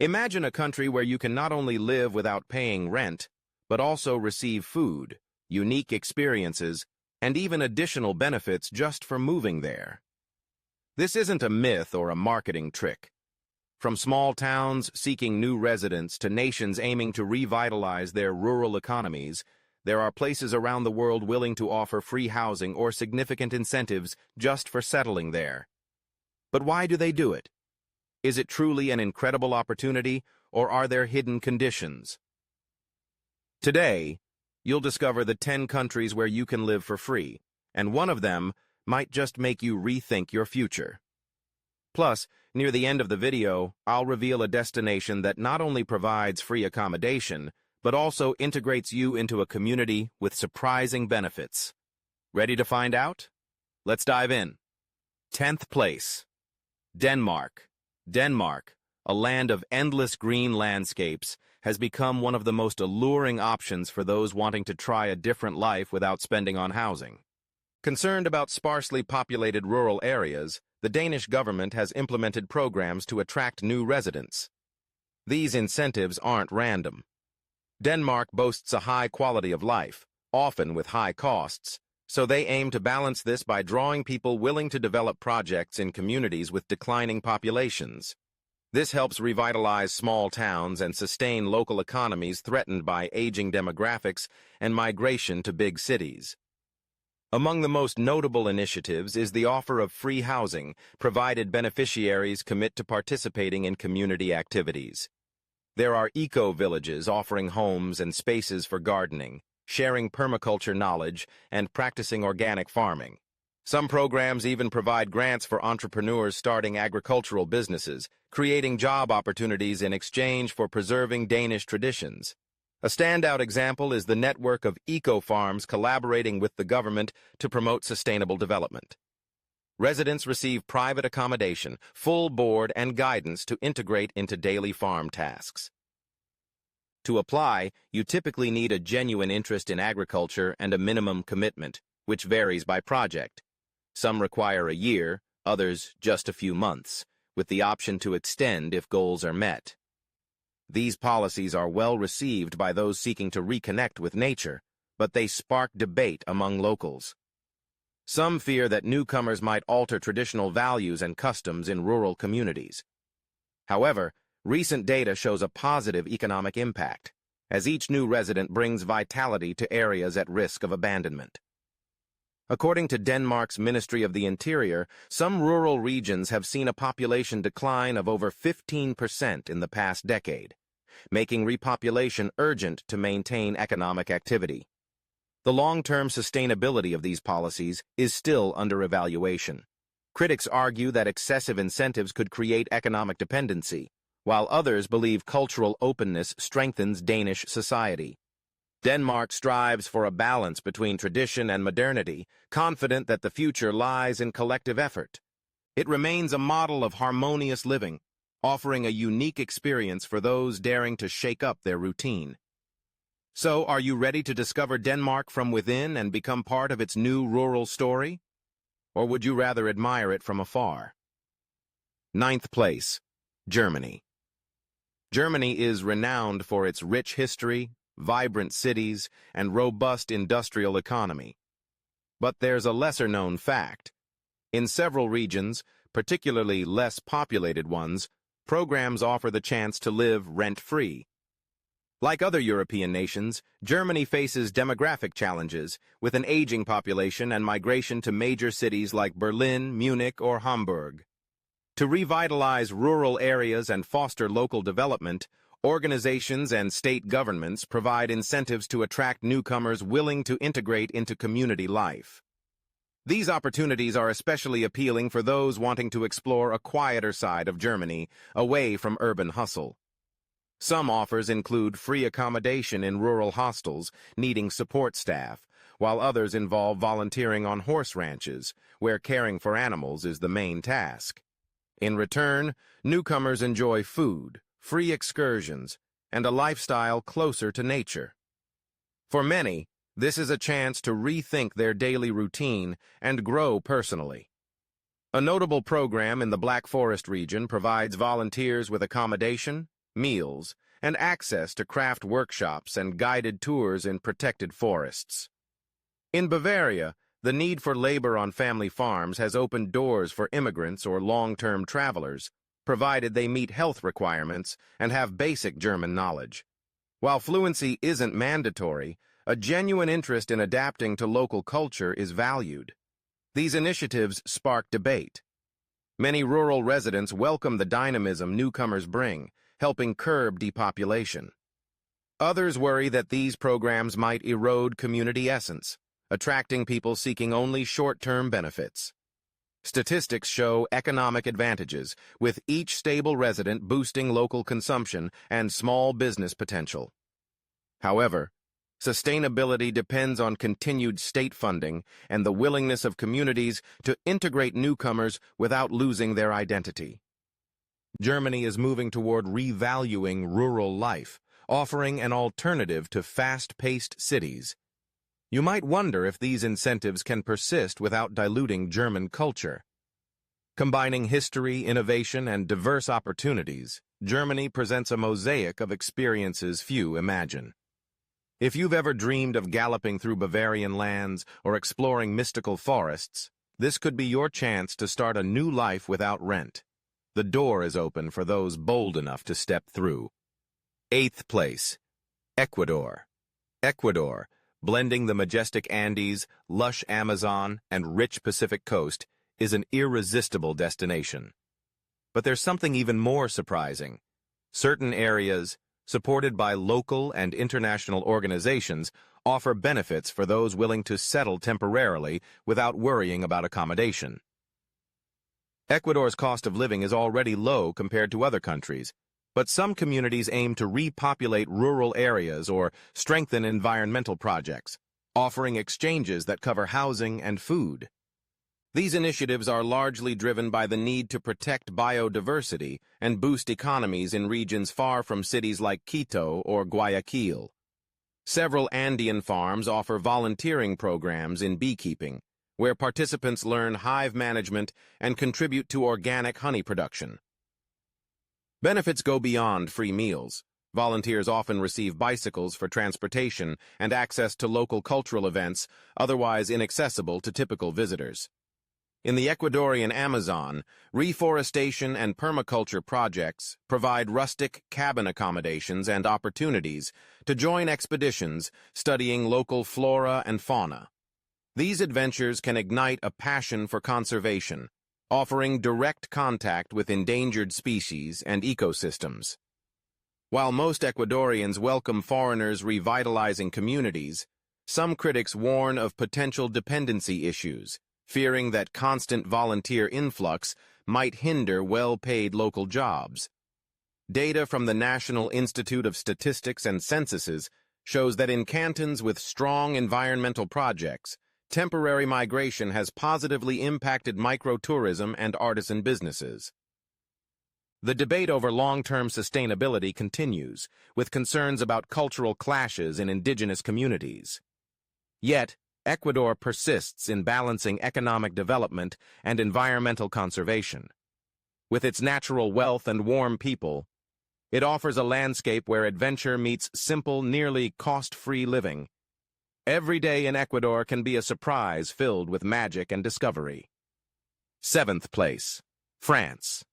Imagine a country where you can not only live without paying rent, but also receive food, unique experiences, and even additional benefits just for moving there. This isn't a myth or a marketing trick. From small towns seeking new residents to nations aiming to revitalize their rural economies, there are places around the world willing to offer free housing or significant incentives just for settling there. But why do they do it? Is it truly an incredible opportunity, or are there hidden conditions? Today, you'll discover the 10 countries where you can live for free, and one of them might just make you rethink your future. Plus, near the end of the video, I'll reveal a destination that not only provides free accommodation, but also integrates you into a community with surprising benefits. Ready to find out? Let's dive in. 10th place. Denmark. Denmark, a land of endless green landscapes, has become one of the most alluring options for those wanting to try a different life without spending on housing. Concerned about sparsely populated rural areas, the Danish government has implemented programs to attract new residents. These incentives aren't random. Denmark boasts a high quality of life, often with high costs, so they aim to balance this by drawing people willing to develop projects in communities with declining populations. This helps revitalize small towns and sustain local economies threatened by aging demographics and migration to big cities. Among the most notable initiatives is the offer of free housing, provided beneficiaries commit to participating in community activities. There are eco-villages offering homes and spaces for gardening, sharing permaculture knowledge, and practicing organic farming. Some programs even provide grants for entrepreneurs starting agricultural businesses, creating job opportunities in exchange for preserving Danish traditions. A standout example is the network of eco-farms collaborating with the government to promote sustainable development. Residents receive private accommodation, full board, and guidance to integrate into daily farm tasks. To apply, you typically need a genuine interest in agriculture and a minimum commitment, which varies by project. Some require a year, others just a few months, with the option to extend if goals are met. These policies are well received by those seeking to reconnect with nature, but they spark debate among locals. Some fear that newcomers might alter traditional values and customs in rural communities. However, recent data shows a positive economic impact, as each new resident brings vitality to areas at risk of abandonment. According to Denmark's Ministry of the Interior, some rural regions have seen a population decline of over 15% in the past decade, making repopulation urgent to maintain economic activity. The long-term sustainability of these policies is still under evaluation. Critics argue that excessive incentives could create economic dependency, while others believe cultural openness strengthens Danish society. Denmark strives for a balance between tradition and modernity, confident that the future lies in collective effort. It remains a model of harmonious living, offering a unique experience for those daring to shake up their routine. So, are you ready to discover Denmark from within and become part of its new rural story? Or would you rather admire it from afar? 9th place, Germany. Germany is renowned for its rich history, vibrant cities, and robust industrial economy. But there's a lesser-known fact. In several regions, particularly less populated ones, programs offer the chance to live rent-free. Like other European nations, Germany faces demographic challenges, with an aging population and migration to major cities like Berlin, Munich, or Hamburg. To revitalize rural areas and foster local development, organizations and state governments provide incentives to attract newcomers willing to integrate into community life. These opportunities are especially appealing for those wanting to explore a quieter side of Germany, away from urban hustle. Some offers include free accommodation in rural hostels needing support staff, while others involve volunteering on horse ranches, where caring for animals is the main task. In return, newcomers enjoy food, free excursions, and a lifestyle closer to nature. For many, this is a chance to rethink their daily routine and grow personally. A notable program in the Black Forest region provides volunteers with accommodation, meals, and access to craft workshops and guided tours in protected forests. In Bavaria, the need for labor on family farms has opened doors for immigrants or long-term travelers, provided they meet health requirements and have basic German knowledge. While fluency isn't mandatory, a genuine interest in adapting to local culture is valued. These initiatives spark debate. Many rural residents welcome the dynamism newcomers bring, helping curb depopulation. Others worry that these programs might erode community essence, attracting people seeking only short-term benefits. Statistics show economic advantages, with each stable resident boosting local consumption and small business potential. However, sustainability depends on continued state funding and the willingness of communities to integrate newcomers without losing their identity. Germany is moving toward revaluing rural life, offering an alternative to fast-paced cities. You might wonder if these incentives can persist without diluting German culture. Combining history, innovation, and diverse opportunities, Germany presents a mosaic of experiences few imagine. If you've ever dreamed of galloping through Bavarian lands or exploring mystical forests, this could be your chance to start a new life without rent. The door is open for those bold enough to step through. 8th place, Ecuador. Ecuador, blending the majestic Andes, lush Amazon, and rich Pacific coast, is an irresistible destination. But there's something even more surprising. Certain areas, supported by local and international organizations, offer benefits for those willing to settle temporarily without worrying about accommodation. Ecuador's cost of living is already low compared to other countries, but some communities aim to repopulate rural areas or strengthen environmental projects, offering exchanges that cover housing and food. These initiatives are largely driven by the need to protect biodiversity and boost economies in regions far from cities like Quito or Guayaquil. Several Andean farms offer volunteering programs in beekeeping, where participants learn hive management and contribute to organic honey production. Benefits go beyond free meals. Volunteers often receive bicycles for transportation and access to local cultural events otherwise inaccessible to typical visitors. In the Ecuadorian Amazon, reforestation and permaculture projects provide rustic cabin accommodations and opportunities to join expeditions studying local flora and fauna. These adventures can ignite a passion for conservation, offering direct contact with endangered species and ecosystems. While most Ecuadorians welcome foreigners revitalizing communities, some critics warn of potential dependency issues, fearing that constant volunteer influx might hinder well-paid local jobs. Data from the National Institute of Statistics and Censuses shows that in cantons with strong environmental projects, temporary migration has positively impacted microtourism and artisan businesses. The debate over long-term sustainability continues, with concerns about cultural clashes in indigenous communities. Yet, Ecuador persists in balancing economic development and environmental conservation. With its natural wealth and warm people, it offers a landscape where adventure meets simple, nearly cost-free living. Every day in Ecuador can be a surprise filled with magic and discovery. 7th place, France.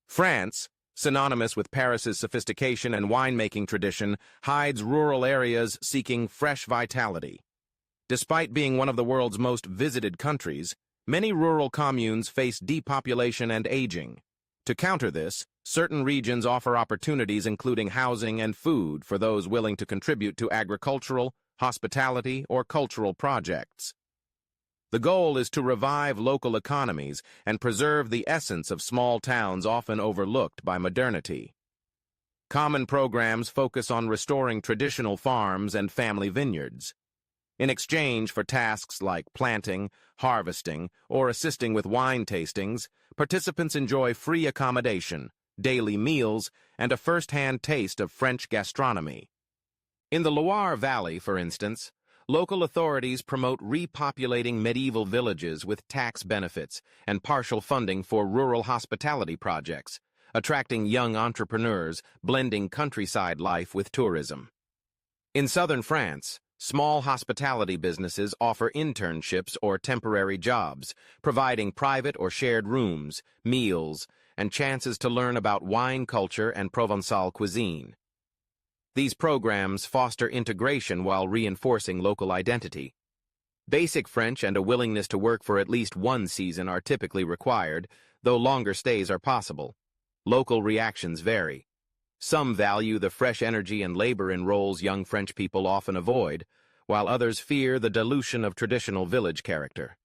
France, synonymous with Paris's sophistication and winemaking tradition, hides rural areas seeking fresh vitality. Despite being one of the world's most visited countries, many rural communes face depopulation and aging. To counter this, certain regions offer opportunities including housing and food for those willing to contribute to agricultural, hospitality, or cultural projects. The goal is to revive local economies and preserve the essence of small towns often overlooked by modernity. Common programs focus on restoring traditional farms and family vineyards. In exchange for tasks like planting, harvesting, or assisting with wine tastings, participants enjoy free accommodation, daily meals, and a first-hand taste of French gastronomy. In the Loire Valley, for instance, local authorities promote repopulating medieval villages with tax benefits and partial funding for rural hospitality projects, attracting young entrepreneurs, blending countryside life with tourism. In southern France, small hospitality businesses offer internships or temporary jobs, providing private or shared rooms, meals, and chances to learn about wine culture and Provençal cuisine. These programs foster integration while reinforcing local identity. Basic French and a willingness to work for at least one season are typically required, though longer stays are possible. Local reactions vary. Some value the fresh energy and labor in roles young French people often avoid, while others fear the dilution of traditional village character.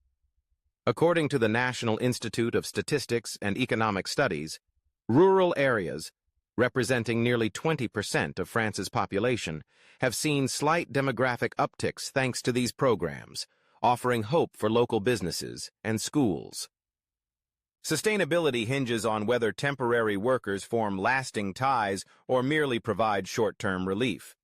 According to the National Institute of Statistics and Economic Studies, rural areas, representing nearly 20% of France's population, have seen slight demographic upticks thanks to these programs, offering hope for local businesses and schools. Sustainability hinges on whether temporary workers form lasting ties or merely provide short-term relief.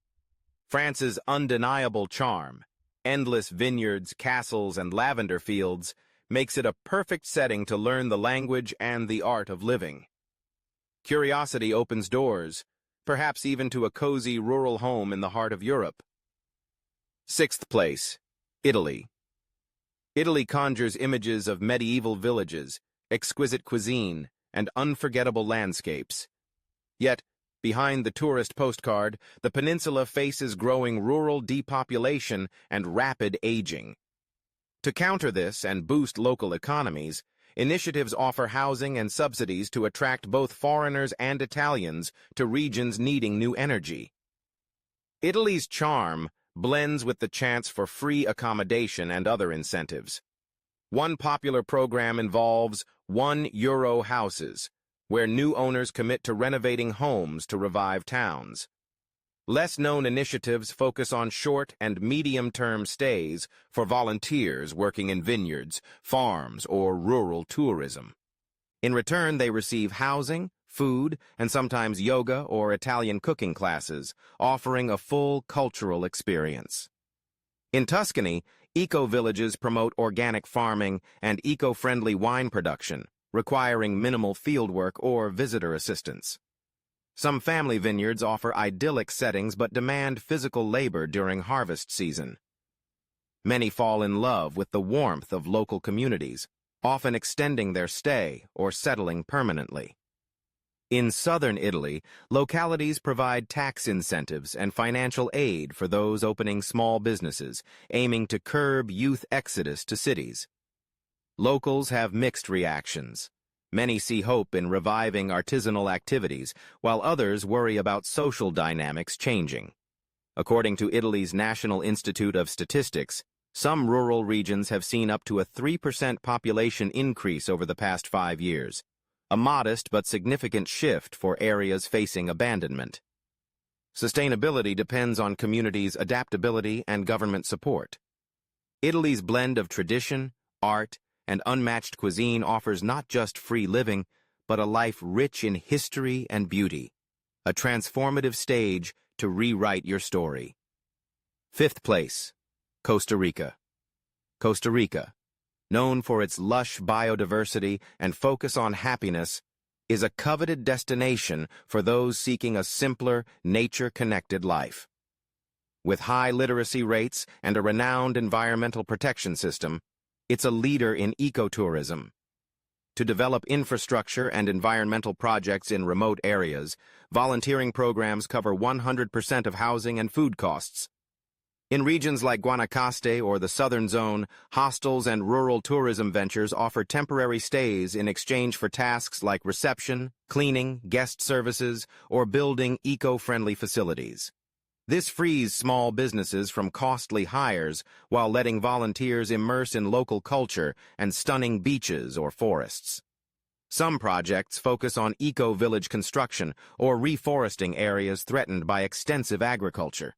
France's undeniable charm, endless vineyards, castles, and lavender fields, makes it a perfect setting to learn the language and the art of living. Curiosity opens doors, perhaps even to a cozy rural home in the heart of Europe. Sixth place, Italy. Italy conjures images of medieval villages, exquisite cuisine, and unforgettable landscapes. Yet, behind the tourist postcard, the peninsula faces growing rural depopulation and rapid aging. To counter this and boost local economies, initiatives offer housing and subsidies to attract both foreigners and Italians to regions needing new energy. Italy's charm blends with the chance for free accommodation and other incentives. One popular program involves €1 houses, where new owners commit to renovating homes to revive towns. Less-known initiatives focus on short and medium-term stays for volunteers working in vineyards, farms, or rural tourism. In return, they receive housing, food, and sometimes yoga or Italian cooking classes, offering a full cultural experience. In Tuscany, eco-villages promote organic farming and eco-friendly wine production, requiring minimal fieldwork or visitor assistance. Some family vineyards offer idyllic settings but demand physical labor during harvest season. Many fall in love with the warmth of local communities, often extending their stay or settling permanently. In southern Italy, localities provide tax incentives and financial aid for those opening small businesses, aiming to curb youth exodus to cities. Locals have mixed reactions. Many see hope in reviving artisanal activities, while others worry about social dynamics changing. According to Italy's National Institute of Statistics, some rural regions have seen up to a 3% population increase over the past 5 years, a modest but significant shift for areas facing abandonment. Sustainability depends on communities' adaptability and government support. Italy's blend of tradition, art, and unmatched cuisine offers not just free living, but a life rich in history and beauty, a transformative stage to rewrite your story. Fifth place, Costa Rica. Costa Rica, known for its lush biodiversity and focus on happiness, is a coveted destination for those seeking a simpler, nature-connected life. With high literacy rates and a renowned environmental protection system, it's a leader in ecotourism. To develop infrastructure and environmental projects in remote areas, volunteering programs cover 100% of housing and food costs. In regions like Guanacaste or the Southern Zone, hostels and rural tourism ventures offer temporary stays in exchange for tasks like reception, cleaning, guest services, or building eco-friendly facilities. This frees small businesses from costly hires while letting volunteers immerse in local culture and stunning beaches or forests. Some projects focus on eco-village construction or reforesting areas threatened by extensive agriculture.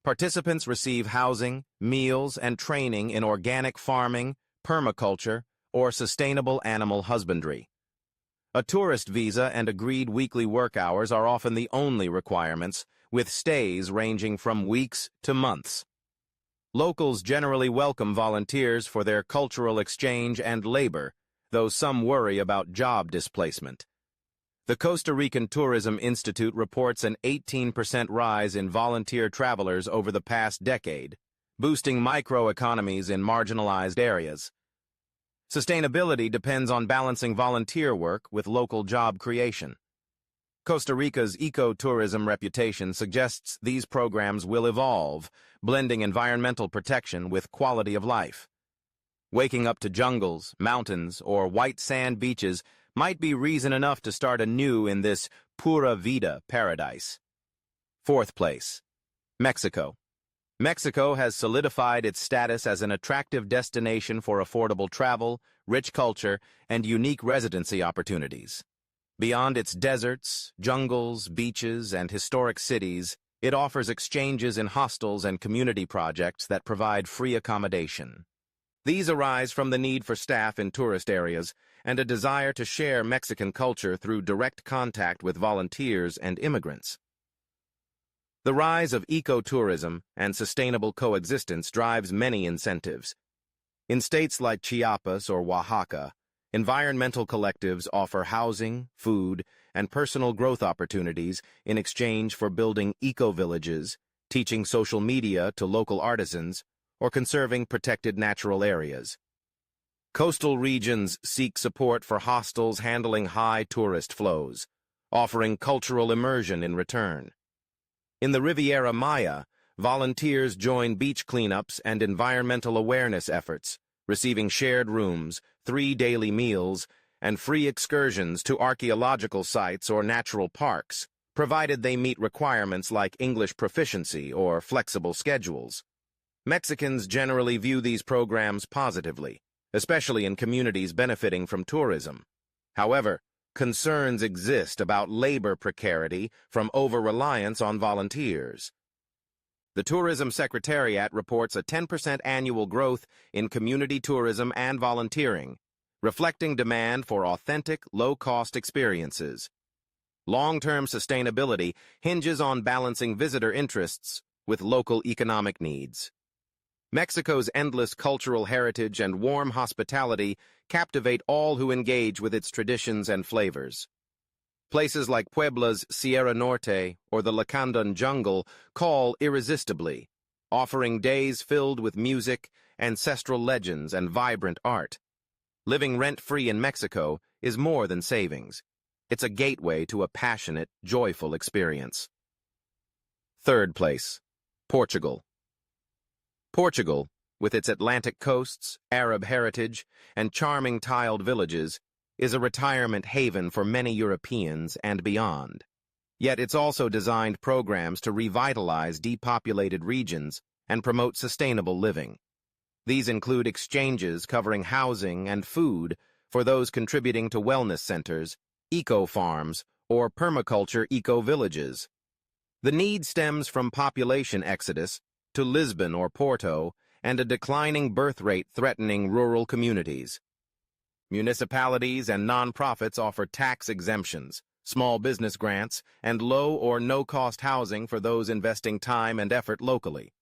Participants receive housing, meals, and training in organic farming, permaculture, or sustainable animal husbandry. A tourist visa and agreed weekly work hours are often the only requirements, with stays ranging from weeks to months. Locals generally welcome volunteers for their cultural exchange and labor, though some worry about job displacement. The Costa Rican Tourism Institute reports an 18% rise in volunteer travelers over the past decade, boosting microeconomies in marginalized areas. Sustainability depends on balancing volunteer work with local job creation. Costa Rica's ecotourism reputation suggests these programs will evolve, blending environmental protection with quality of life. Waking up to jungles, mountains, or white sand beaches might be reason enough to start anew in this pura vida paradise. Fourth place, Mexico. Mexico has solidified its status as an attractive destination for affordable travel, rich culture, and unique residency opportunities. Beyond its deserts, jungles, beaches, and historic cities, it offers exchanges in hostels and community projects that provide free accommodation. These arise from the need for staff in tourist areas and a desire to share Mexican culture through direct contact with volunteers and immigrants. The rise of ecotourism and sustainable coexistence drives many incentives. In states like Chiapas or Oaxaca, environmental collectives offer housing, food, and personal growth opportunities in exchange for building eco-villages, teaching social media to local artisans, or conserving protected natural areas. Coastal regions seek support for hostels handling high tourist flows, offering cultural immersion in return. In the Riviera Maya, volunteers join beach cleanups and environmental awareness efforts, receiving shared rooms, 3 daily meals, and free excursions to archaeological sites or natural parks, provided they meet requirements like English proficiency or flexible schedules. Mexicans generally view these programs positively, especially in communities benefiting from tourism. However, concerns exist about labor precarity from over-reliance on volunteers. The Tourism Secretariat reports a 10% annual growth in community tourism and volunteering, reflecting demand for authentic, low-cost experiences. Long-term sustainability hinges on balancing visitor interests with local economic needs. Mexico's endless cultural heritage and warm hospitality captivate all who engage with its traditions and flavors. Places like Puebla's Sierra Norte or the Lacandon jungle call irresistibly, offering days filled with music, ancestral legends, and vibrant art. Living rent-free in Mexico is more than savings. It's a gateway to a passionate, joyful experience. Third place, Portugal. Portugal, with its Atlantic coasts, Arab heritage, and charming tiled villages, is a retirement haven for many Europeans and beyond. Yet it's also designed programs to revitalize depopulated regions and promote sustainable living. These include exchanges covering housing and food for those contributing to wellness centers, eco-farms, or permaculture eco-villages. The need stems from population exodus to Lisbon or Porto and a declining birth rate threatening rural communities. Municipalities and nonprofits offer tax exemptions, small business grants, and low or no-cost housing for those investing time and effort locally.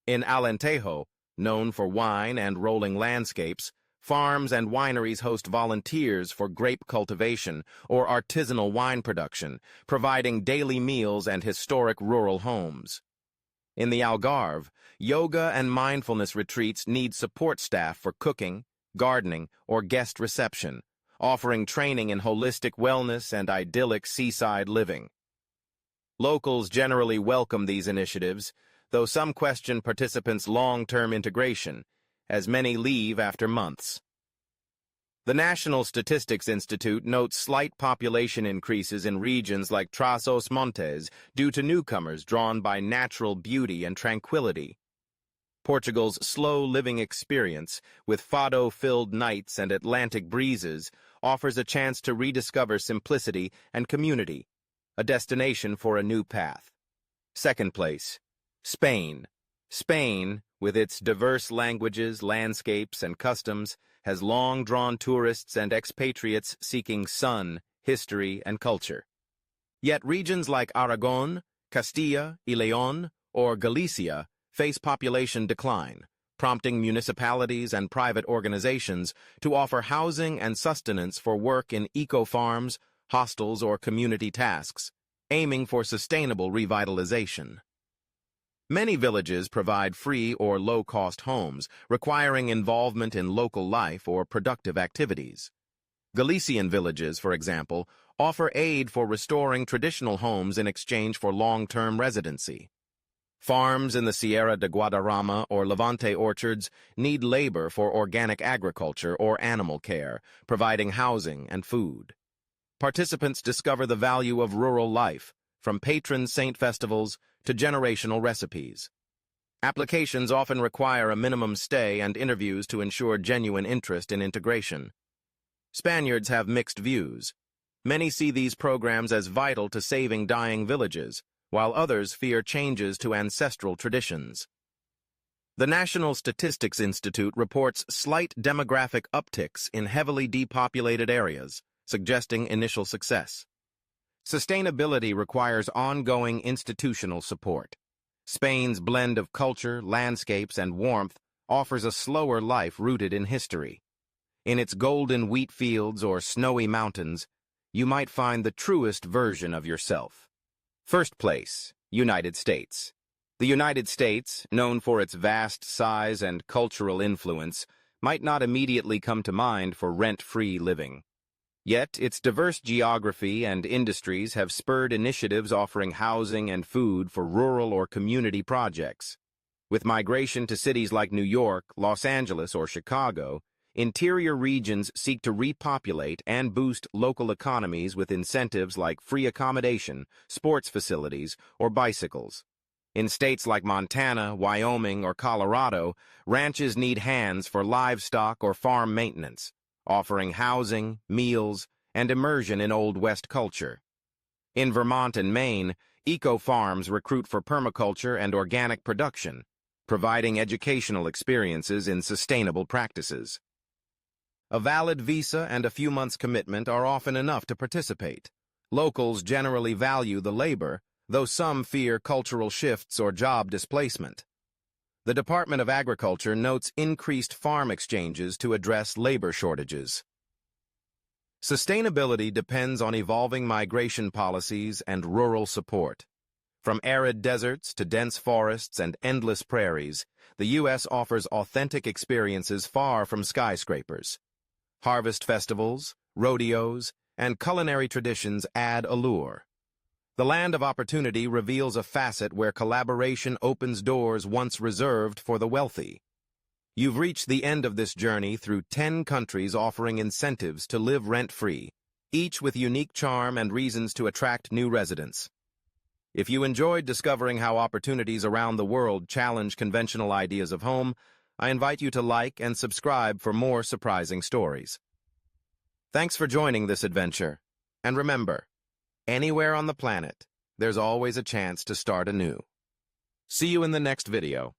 In Alentejo, known for wine and rolling landscapes, farms and wineries host volunteers for grape cultivation or artisanal wine production, providing daily meals and historic rural homes. In the Algarve, yoga and mindfulness retreats need support staff for cooking, gardening, or guest reception, offering training in holistic wellness and idyllic seaside living. Locals generally welcome these initiatives, though some question participants' long-term integration, as many leave after months. The National Statistics Institute notes slight population increases in regions like Trás-os-Montes due to newcomers drawn by natural beauty and tranquility. Portugal's slow living experience, with fado-filled nights and Atlantic breezes, offers a chance to rediscover simplicity and community, a destination for a new path. Second place, Spain. Spain, with its diverse languages, landscapes, and customs, has long drawn tourists and expatriates seeking sun, history, and culture. Yet regions like Aragon, Castilla y León, or Galicia face population decline, prompting municipalities and private organizations to offer housing and sustenance for work in eco-farms, hostels, or community tasks, aiming for sustainable revitalization. Many villages provide free or low-cost homes, requiring involvement in local life or productive activities. Galician villages, for example, offer aid for restoring traditional homes in exchange for long-term residency. Farms in the Sierra de Guadarrama or Levante orchards need labor for organic agriculture or animal care, providing housing and food. Participants discover the value of rural life, from patron saint festivals to generational recipes. Applications often require a minimum stay and interviews to ensure genuine interest in integration. Spaniards have mixed views. Many see these programs as vital to saving dying villages, while others fear changes to ancestral traditions. The National Statistics Institute reports slight demographic upticks in heavily depopulated areas, suggesting initial success. Sustainability requires ongoing institutional support. Spain's blend of culture, landscapes, and warmth offers a slower life rooted in history. In its golden wheat fields or snowy mountains, you might find the truest version of yourself. First place, United States. The United States, known for its vast size and cultural influence, might not immediately come to mind for rent-free living. Yet, its diverse geography and industries have spurred initiatives offering housing and food for rural or community projects. With migration to cities like New York, Los Angeles, or Chicago, interior regions seek to repopulate and boost local economies with incentives like free accommodation, sports facilities, or bicycles. In states like Montana, Wyoming, or Colorado, ranches need hands for livestock or farm maintenance, offering housing, meals, and immersion in Old West culture. In Vermont and Maine, eco-farms recruit for permaculture and organic production, providing educational experiences in sustainable practices. A valid visa and a few months' commitment are often enough to participate. Locals generally value the labor, though some fear cultural shifts or job displacement. The Department of Agriculture notes increased farm exchanges to address labor shortages. Sustainability depends on evolving migration policies and rural support. From arid deserts to dense forests and endless prairies, the U.S. offers authentic experiences far from skyscrapers. Harvest festivals, rodeos, and culinary traditions add allure. The land of opportunity reveals a facet where collaboration opens doors once reserved for the wealthy. You've reached the end of this journey through 10 countries offering incentives to live rent-free, each with unique charm and reasons to attract new residents. If you enjoyed discovering how opportunities around the world challenge conventional ideas of home, I invite you to like and subscribe for more surprising stories. Thanks for joining this adventure, and remember, anywhere on the planet, there's always a chance to start anew. See you in the next video.